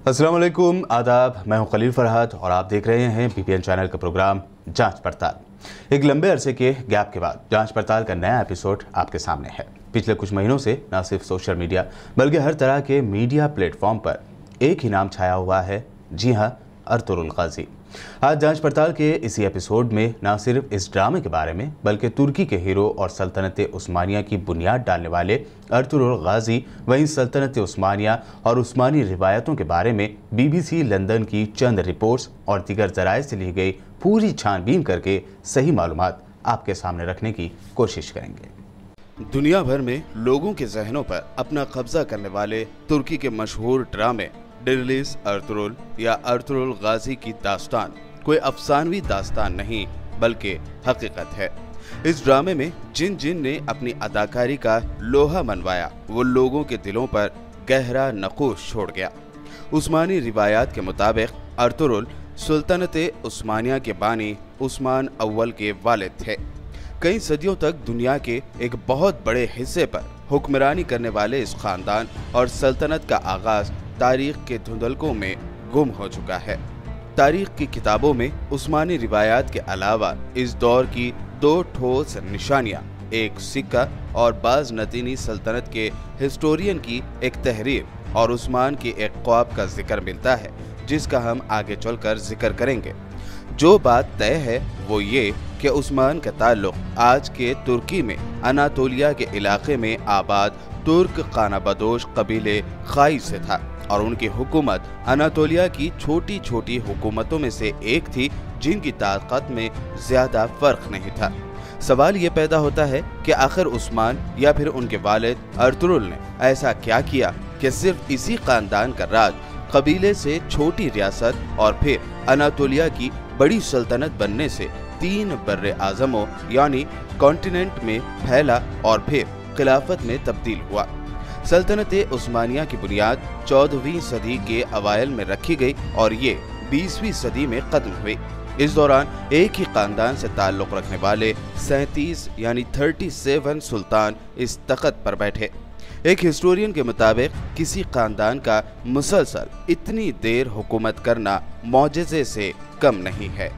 अस्सलाम वालेकुम, आदाब। मैं हूं खलील फरहत और आप देख रहे हैं बीपीएन चैनल का प्रोग्राम जांच पड़ताल। एक लंबे अरसे के गैप के बाद जांच पड़ताल का नया एपिसोड आपके सामने है। पिछले कुछ महीनों से न सिर्फ सोशल मीडिया बल्कि हर तरह के मीडिया प्लेटफॉर्म पर एक ही नाम छाया हुआ है, जी हां, अर्तुगरुल गाजी। आज जांच पड़ताल के इसी एपिसोड में न सिर्फ इस ड्रामे के बारे में बल्कि तुर्की के हीरो और सल्तनत उस्मानिया की बुनियाद डालने वाले अर्तुगरुल गाजी, वहीं सल्तनत उस्मानिया और उस्मानी रिवायतों के बारे में बीबीसी लंदन की चंद रिपोर्ट्स और दीगर जराये से ली गई पूरी छानबीन करके सही मालूमात आपके सामने रखने की कोशिश करेंगे। दुनिया भर में लोगों के जहनों पर अपना कब्जा करने वाले तुर्की के मशहूर ड्रामे डिरलिस अर्तुगरुल या अर्तुगरुल गाजी की दास्तान कोई अफसानवी दास्तान नहीं बल्कि हकीकत है। इस ड्रामे में जिन जिन ने अपनी अदाकारी का लोहा मनवाया वो लोगों के दिलों पर गहरा नक़ूश छोड़ गया। उस्मानी रिवायात के मुताबिक अर्तुगरुल सुल्तानत उस्मानिया के बानी उस्मान अव्वल के वालिद थे। कई सदियों तक दुनिया के एक बहुत बड़े हिस्से पर हुक्मरानी करने वाले इस खानदान और सल्तनत का आगाज तारीख के धुंधलकों में गुम हो चुका है। तारीख की किताबों में उस्मानी रिवायात के अलावा इस दौर की दो ठोस निशानियां, एक सिक्का और बाज नतीनी सल्तनत के हिस्टोरियन की एक तहरीर और उस्मान की एक ख्वाब का जिक्र मिलता है, जिसका हम आगे चलकर जिक्र करेंगे। जो बात तय है वो ये कि उस्मान का ताल्लुक आज के तुर्की में अनातोलिया के इलाके में आबाद तुर्क खानाबदोश कबीले खाई से था और उनकी हुकूमत अनातोलिया की छोटी छोटी हुकूमतों में से एक थी जिनकी ताकत में ज्यादा फर्क नहीं था। सवाल ये पैदा होता है कि आखिर उस्मान या फिर उनके वालिद अर्तुगरुल ने ऐसा क्या किया कि सिर्फ इसी खानदान का राज कबीले से छोटी रियासत और फिर अनातोलिया की बड़ी सल्तनत बनने से 3 बर्रे आज़मों यानी कॉन्टिनेंट में फैला और फिर खिलाफत में तब्दील हुआ। सल्तनत उस्मानिया की बुनियाद 14वीं सदी के अवाइल में रखी गई और ये 20वीं सदी में खत्म हुई। इस दौरान एक ही खानदान से ताल्लुक रखने वाले 37 यानी 37 सुल्तान इस तख्त पर बैठे। एक हिस्टोरियन के मुताबिक किसी खानदान का मुसलसल इतनी देर हुकूमत करना मौजज़े से कम नहीं है।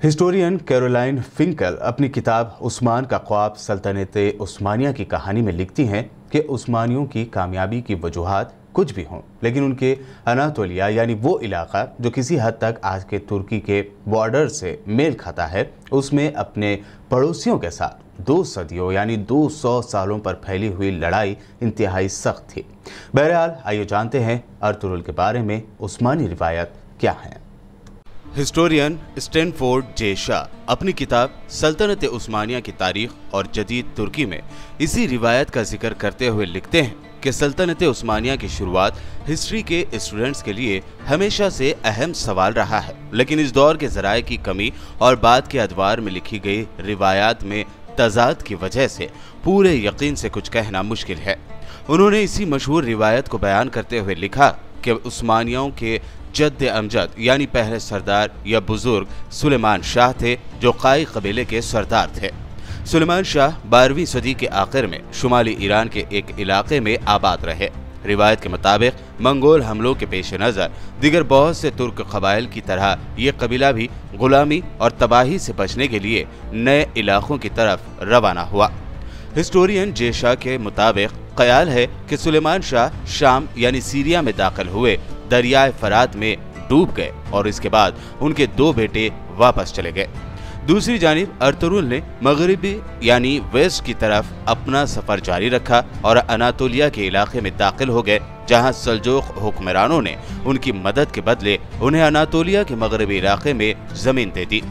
हिस्टोरियन कैरोलाइन फिंकल अपनी किताब उस्मान का ख्वाब सल्तनत उस्मानिया की कहानी में लिखती हैं कि उस्मानियों की कामयाबी की वजूहात कुछ भी हों, लेकिन उनके अनातोलिया यानी वो इलाका जो किसी हद तक आज के तुर्की के बॉर्डर से मेल खाता है, उसमें अपने पड़ोसियों के साथ 2 सदियों यानी 200 सालों पर फैली हुई लड़ाई इंतहाई सख्त थी। बहरहाल आइए जानते हैं अर्तुगरुल के बारे में उस्मानी रिवायत क्या है। हिस्टोरियन स्टैनफोर्ड जे शाह अपनी किताब सल्तनत उस्मानिया की तारीख और जदीद तुर्की में इसी रिवायत का जिक्र करते हुए लिखते हैं कि सल्तनत उस्मानिया की शुरुआत हिस्ट्री के स्टूडेंट्स के लिए हमेशा से अहम सवाल रहा है, लेकिन इस दौर के जराये की कमी और बाद के अदवार में लिखी गई रिवायात में तजाद की वजह से पूरे यकीन से कुछ कहना मुश्किल है। उन्होंने इसी मशहूर रिवायत को बयान करते हुए लिखा कि उस्मानियाओं के जद्द अमजद यानी पहले सरदार या बुजुर्ग सुलेमान शाह थे जो काई कबीले के सरदार थे। सुलेमान शाह 12वीं सदी के आखिर में शुमाली ईरान के एक इलाके में आबाद रहे। रिवायत के मुताबिक मंगोल हमलों के पेश नज़र दिगर बहुत से तुर्क कबाइल की तरह ये कबीला भी गुलामी और तबाही से बचने के लिए नए इलाकों की तरफ रवाना हुआ। हिस्टोरियन जे शाह के मुताबिक ख्याल है कि सुलेमान शाह शाम यानी सीरिया में दाखिल हुए, दरियाए फरात में डूब गए और इसके बाद उनके 2 बेटे वापस चले गए। दूसरी जानिब अर्तुगरुल ने मगरिबी यानी वेस्ट की तरफ अपना सफर जारी रखा और अनातोलिया के इलाके में दाखिल हो गए, जहां सल्जूक हुक्मरानों ने उनकी मदद के बदले उन्हें अनातोलिया के मगरिबी इलाके में जमीन दे दी।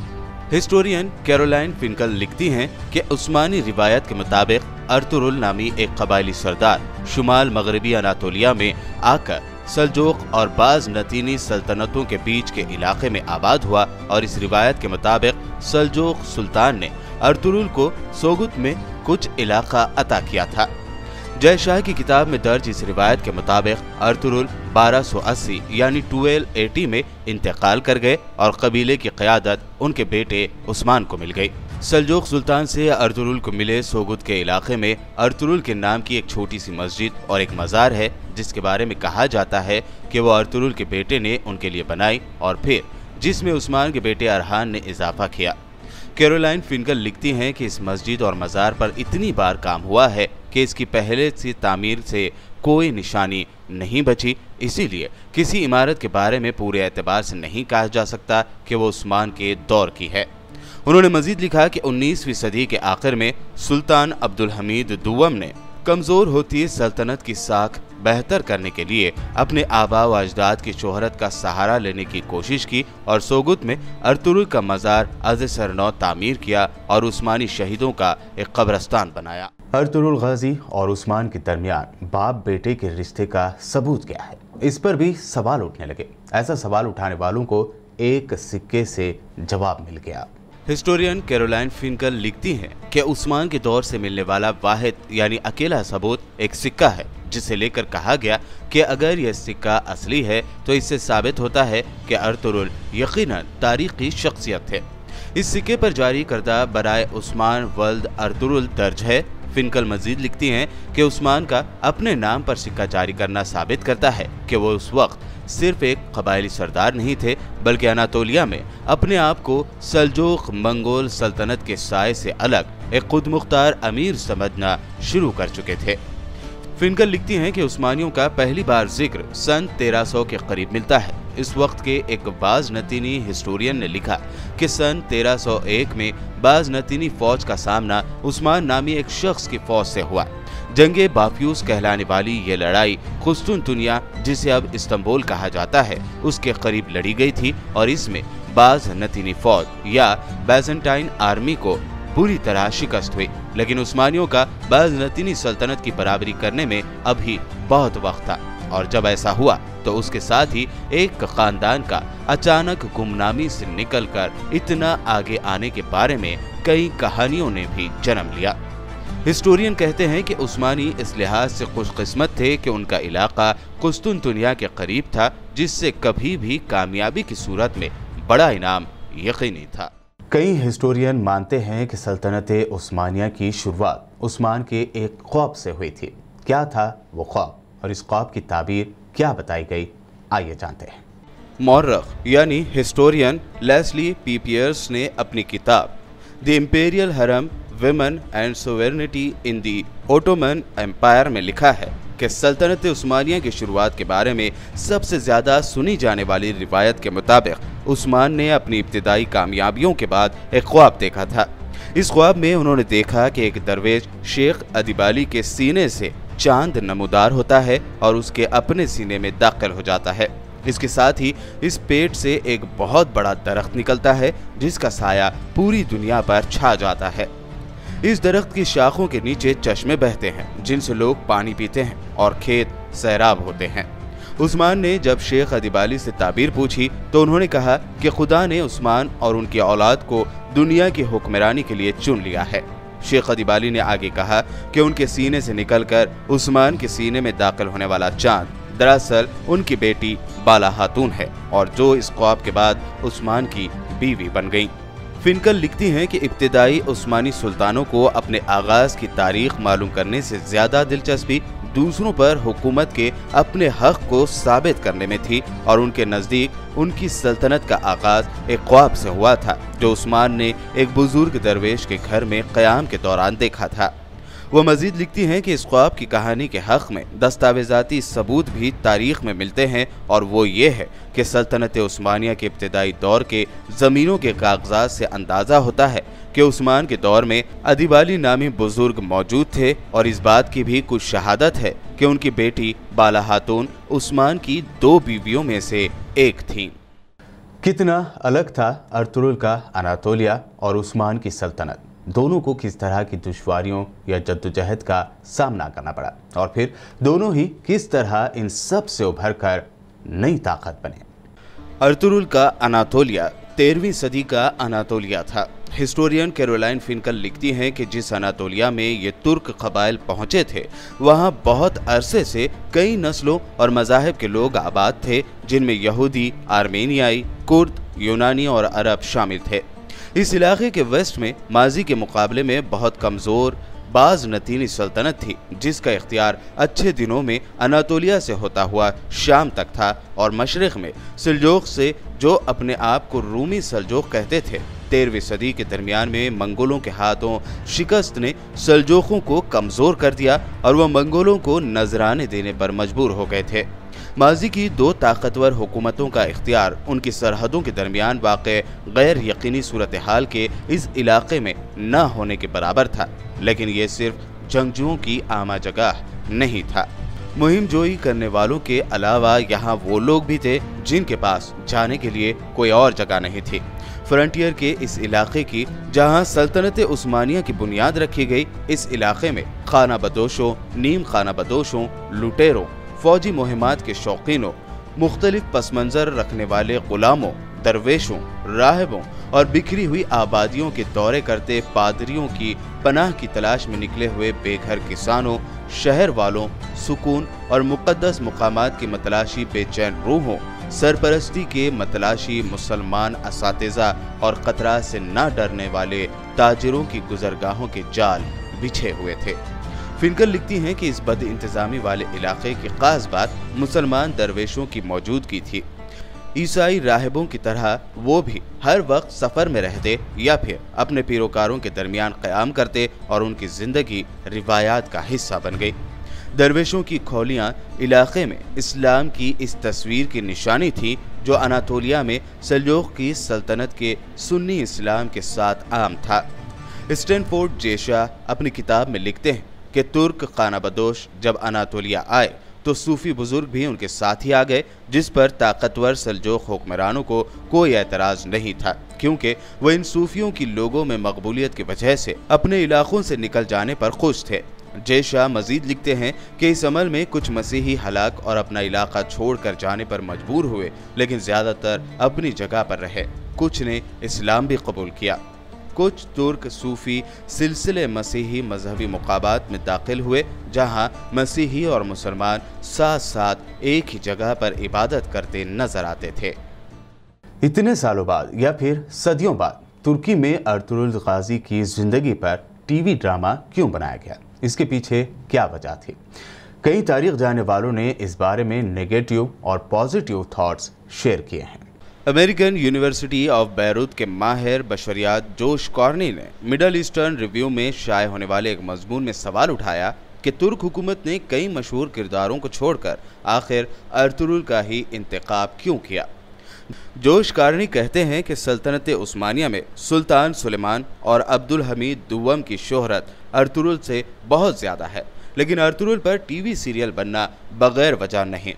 हिस्टोरियन कैरोलाइन फिंकल लिखती हैं कि उस्मानी रिवायत के मुताबिक अर्तुगरुल नामी एक कबायली सरदार शुमाल मगरबी अनातोलिया में आकर सल्जूक और बाज नतीनी सल्तनतों के बीच के इलाके में आबाद हुआ और इस रिवायत के मुताबिक सल्जूक सुल्तान ने अर्तुगरुल को सोगुत में कुछ इलाका अता किया था। जय शाह की किताब में दर्ज इस रिवायत के मुताबिक अर्तुरुल 1280 यानी 1280 में इंतकाल कर गए और कबीले की क़यादत उनके बेटे उस्मान को मिल गई। सल्जूक सुल्तान से अर्तुरुल को मिले सोगुत के इलाके में अर्तुरुल के नाम की एक छोटी सी मस्जिद और एक मज़ार है, जिसके बारे में कहा जाता है कि वो अर्तुरुल के बेटे ने उनके लिए बनाई और फिर जिसमें उस्मान के बेटे अरहान ने इजाफा किया। कैरोलाइन फिनकल लिखती हैं कि इस मस्जिद और मज़ार पर इतनी बार काम हुआ है कि इसकी पहले से तामीर से कोई निशानी नहीं बची, इसीलिए किसी इमारत के बारे में पूरे एतबार से नहीं कहा जा सकता कि वो उस्मान के दौर की है। उन्होंने मजीद लिखा कि 19वीं सदी के आखिर में सुल्तान अब्दुल हमीद दुवम ने कमज़ोर होती सल्तनत की साख बेहतर करने के लिए अपने आबा व अजदाद की शोहरत का सहारा लेने की कोशिश की और सोगुत में अर्तुरुल का मज़ार अज़ सरनौ तामीर किया और उस्मानी शहीदों का एक कब्रस्तान बनाया। अर्तुरुल गाजी और उस्मान के दरमियान बाप बेटे के रिश्ते का सबूत क्या है, इस पर भी सवाल उठने लगे। ऐसा सवाल उठाने वालों को एक सिक्के से जवाब मिल गया। हिस्टोरियन कैरोलाइन फिनकल लिखती हैं कि उस्मान के दौर से मिलने वाला वाहिद यानी अकेला सबूत एक सिक्का है, जिसे लेकर कहा गया कि अगर यह सिक्का असली है तो इससे साबित होता है कि अर्तुरुल यकीनन तारीखी शख्सियत है। इस सिक्के पर जारी करदा बराए उस्मान वल्द अर्तुरुल दर्ज है। फिनकल मजीद लिखती हैं कि उस्मान का अपने नाम पर सिक्का जारी करना साबित करता है कि वो उस वक्त सिर्फ एक कबायली सरदार नहीं थे, बल्कि अनातोलिया में अपने आप को सल्जूक मंगोल सल्तनत के साए से अलग एक खुद मुख्तार अमीर समझना शुरू कर चुके थे। फिनकल लिखती हैं कि उस्मानियों का पहली बार जिक्र सन 1300 के करीब मिलता है। इस वक्त के एक बाज़नतीनी हिस्टोरियन ने लिखा कि सन 1301 में बाज़नतीनी फौज का सामना उस्मान नामी एक शख्स की फौज से हुआ। जंगे बाफ्यूस कहलाने वाली ये लड़ाई कुस्तुनतुनिया, जिसे अब इस्तांबुल कहा जाता है, उसके करीब लड़ी गई थी और इसमें बाज़नतीनी फौज या बैजेंटाइन आर्मी को पूरी तरह शिकस्त हुई। लेकिन उस्मानियों का बाज़नतीनी सल्तनत की बराबरी करने में अभी बहुत वक्त था, और जब ऐसा हुआ तो उसके साथ ही एक खानदान का अचानक गुमनामी से निकलकर इतना आगे आने के बारे में कई कहानियों ने भी जन्म लिया। हिस्टोरियन कहते हैं कि उस्मानी इस लिहाज से खुशकिस्मत थे कि उनका इलाका कुस्तुनतुनिया के करीब था, जिससे कभी भी कामयाबी की सूरत में बड़ा इनाम यकीनी था। कई हिस्टोरियन मानते हैं कि सल्तनत उस्मानिया की शुरुआत उस्मान के एक ख्वाब से हुई थी। क्या था वो ख्वाब और इस ख्वाब की ताबीर क्या बताई गई, आइए जानते हैं। मौर्रख यानी हिस्टोरियन लेस्ली पी पियर्स ने अपनी किताब the imperial harem women and sovereignty in the Ottoman Empire में लिखा है कि सल्तनत उस्मानिया की शुरुआत के बारे में सबसे ज़्यादा सुनी जाने वाली रिवायत के मुताबिक उस्मान ने अपनी इब्तिदाई कामयाबियों के बाद एक ख्वाब देखा था। इस ख्वाब में उन्होंने देखा कि एक दरवेश शेख अदिबाली के सीने से चांद नमूदार होता है और उसके अपने सीने में दाखिल हो जाता है। इसके साथ ही इस पेट से एक बहुत बड़ा दरख्त निकलता है, जिसका साया पूरी दुनिया पर छा जाता है। इस दरख्त की शाखों के नीचे चश्मे बहते हैं, जिनसे लोग पानी पीते हैं और खेत सैराब होते हैं। उस्मान ने जब शेख अदिबाली से ताबीर पूछी तो उन्होंने कहा कि खुदा ने उस्मान और उनकी औलाद को दुनिया की हुक्मरानी के लिए चुन लिया है। शेख अदिबाली ने आगे कहा कि उनके सीने से निकलकर उस्मान के सीने में दाखिल होने वाला चांद दरअसल उनकी बेटी बाला खातून है, और जो इस ख्वाब के बाद उस्मान की बीवी बन गई। फिनकल लिखती हैं कि इब्तिदाई उस्मानी सुल्तानों को अपने आगाज की तारीख मालूम करने से ज्यादा दिलचस्पी दूसरों पर हुकूमत के अपने हक को साबित करने में थी, और उनके नज़दीक उनकी सल्तनत का आगाज एक ख्वाब से हुआ था जो उस्मान ने एक बुजुर्ग दरवेश के घर में क़याम के दौरान देखा था। वो मजीद लिखती हैं कि इस ख्वाब की कहानी के हक में दस्तावेजाती सबूत भी तारीख में मिलते हैं, और वो ये है कि सल्तनत उस्मानिया के इब्तिदाई दौर के ज़मीनों के कागजात से अंदाज़ा होता है कि उस्मान के दौर में अदिबाली नामी बुजुर्ग मौजूद थे, और इस बात की भी कुछ शहादत है कि उनकी बेटी बाला खातून उस्मान की 2 बीवियों में से एक थीं। कितना अलग था अर्तुरुल का अनातोलिया और उस्मान की सल्तनत। दोनों को किस तरह की दुश्वारियों या जद्दोजहद का सामना करना पड़ा, और फिर दोनों ही किस तरह इन सब से उभर कर नई ताकत बने। अर्तुरुल का अनातोलिया 13वीं सदी का अनातोलिया था। हिस्टोरियन कैरोलाइन फिनकल लिखती हैं कि जिस अनातोलिया में ये तुर्क कबाइल पहुंचे थे, वहां बहुत अरसे से कई नस्लों और मज़ाहिब के लोग आबाद थे, जिनमें यहूदी, आर्मेनियाई, कुर्द, यूनानी और अरब शामिल थे। इस इलाके के वेस्ट में माजी के मुकाबले में बहुत कमज़ोर बाज़नतीनी सल्तनत थी, जिसका इख्तियार अच्छे दिनों में अनातोलिया से होता हुआ शाम तक था, और मशरिक़ में सल्जोक़ से, जो अपने आप को रूमी सल्जोक़ कहते थे। 13वीं सदी के दरमियान में मंगोलों के हाथों शिकस्त ने सल्जोक़ों को कमज़ोर कर दिया और वह मंगोलों को नजराने देने पर मजबूर हो गए थे। माजी की दो ताकतवर हुकूमतों का इख्तियार उनकी सरहदों के दरमियान वाक़े गैर यकीनी सूरत हाल के इस इलाके में न होने के बराबर था, लेकिन ये सिर्फ जंगजुओं की आमा जगह नहीं था। मुहिम जोई करने वालों के अलावा यहाँ वो लोग भी थे जिनके पास जाने के लिए कोई और जगह नहीं थी। फ्रंटियर के इस इलाके की, जहाँ सल्तनत उस्मानिया की बुनियाद रखी गई, इस इलाके में खाना बदोशों, नीम खाना बदोशों, लुटेरों, फौजी मुहिमात के शौकीनों, मुख्तलिफ पस मंज़र रखने वाले गुलामों, दरवेशों, राहिबों और बिखरी हुई आबादियों के दौरे करते पादरियों की पनाह की तलाश में निकले हुए बेघर किसानों, शहर वालों, सुकून और मुक़द्दस मुकामात की मतलाशी बेचैन रूहों, सरपरस्ती के मतलाशी मुसलमान असातिज़ा और ख़तरा से न डरने वाले ताजिरों की गुज़रगाहों के जाल बिछे हुए थे। फिनकल लिखती हैं कि इस बद इंतज़ामी वाले इलाके की ख़ास बात मुसलमान दरवेशों की मौजूदगी थी। ईसाई राहिबों की तरह वो भी हर वक्त सफ़र में रहते या फिर अपने पैरोकारों के दरमियान क़याम करते और उनकी ज़िंदगी रिवायात का हिस्सा बन गई। दरवेशों की खोलियाँ इलाके में इस्लाम की इस तस्वीर की निशानी थी, जो अनातोलिया में सल्जोक़ की सल्तनत के सुन्नी इस्लाम के साथ आम था। स्टैनफोर्ड जेशा अपनी किताब में लिखते हैं कि तुर्क खानाबदोश जब अनातोलिया आए तो सूफी बुजुर्ग भी उनके साथ ही आ गए, जिस पर ताकतवर सल्जोक़ हुक्मरानों को कोई एतराज़ नहीं था, क्योंकि वह इन सूफियों की लोगों में मकबूलियत की वजह से अपने इलाकों से निकल जाने पर खुश थे। जेशा मजीद लिखते हैं कि इस अमल में कुछ मसीही हलाक और अपना इलाका छोड़कर जाने पर मजबूर हुए, लेकिन ज़्यादातर अपनी जगह पर रहे। कुछ ने इस्लाम भी कबूल किया। कुछ तुर्क सूफी सिलसिले मसीही मजहबी मुकाबात में दाखिल हुए, जहां मसीही और मुसलमान साथ साथ एक ही जगह पर इबादत करते नजर आते थे। इतने सालों बाद या फिर सदियों बाद तुर्की में अर्तुगरुल गाजी की जिंदगी पर टीवी ड्रामा क्यों बनाया गया, इसके पीछे क्या वजह थी? कई तारीख जानने वालों ने इस बारे में नेगेटिव और पॉजिटिव थॉट्स शेयर किए हैं। अमेरिकन यूनिवर्सिटी ऑफ बैरूत के माहिर बशरियात जोश कॉर्नी ने मिडल ईस्टर्न रिव्यू में शाये होने वाले एक मजमून में सवाल उठाया कि तुर्क हुकूमत ने कई मशहूर किरदारों को छोड़कर आखिर अर्तुगरुल का ही इंतखाब क्यों किया। जोश कॉर्नी कहते हैं कि सल्तनत उस्मानिया में सुल्तान सुलेमान और अब्दुल हमीद दुव्वम की शोहरत अर्तुगरुल से बहुत ज़्यादा है, लेकिन अर्तुगरुल पर टीवी सीरियल बनना बगैर वजह नहीं।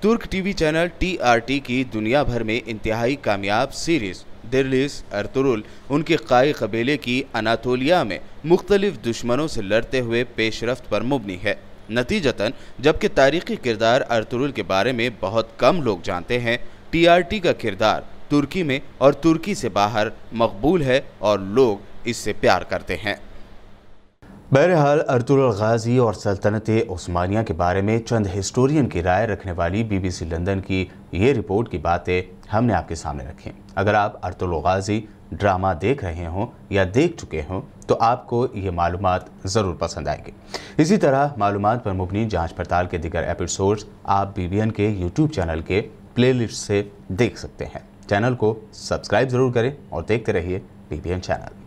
तुर्क टीवी चैनल TRT की दुनिया भर में इंतहाई कामयाब सीरीज़ दिरलिस अर्तुगरुल उनके काई कबीले की अनातोलिया में मुख्तलिफ दुश्मनों से लड़ते हुए पेशरफ्त पर मुबनी है। नतीजतन जबकि तारीख़ी किरदार अर्तुगरुल के बारे में बहुत कम लोग जानते हैं, TRT का किरदार तुर्की में और तुर्की से बाहर मकबूल है और लोग इससे प्यार करते हैं। बहरहाल अर्तुगरुल गाजी और सल्तनत उस्मानिया के बारे में चंद हिस्टोरियन की राय रखने वाली BBC लंदन की ये रिपोर्ट की बातें हमने आपके सामने रखी। अगर आप अर्तुगरुल गाजी ड्रामा देख रहे हों या देख चुके हों तो आपको ये मालूमात ज़रूर पसंद आएगी। इसी तरह मालूमात पर मुबनी जांच पड़ताल के दीगर एपिसोड्स आप BBN के YouTube चैनल के प्लेलिस्ट से देख सकते हैं। चैनल को सब्सक्राइब ज़रूर करें और देखते रहिए BBN चैनल।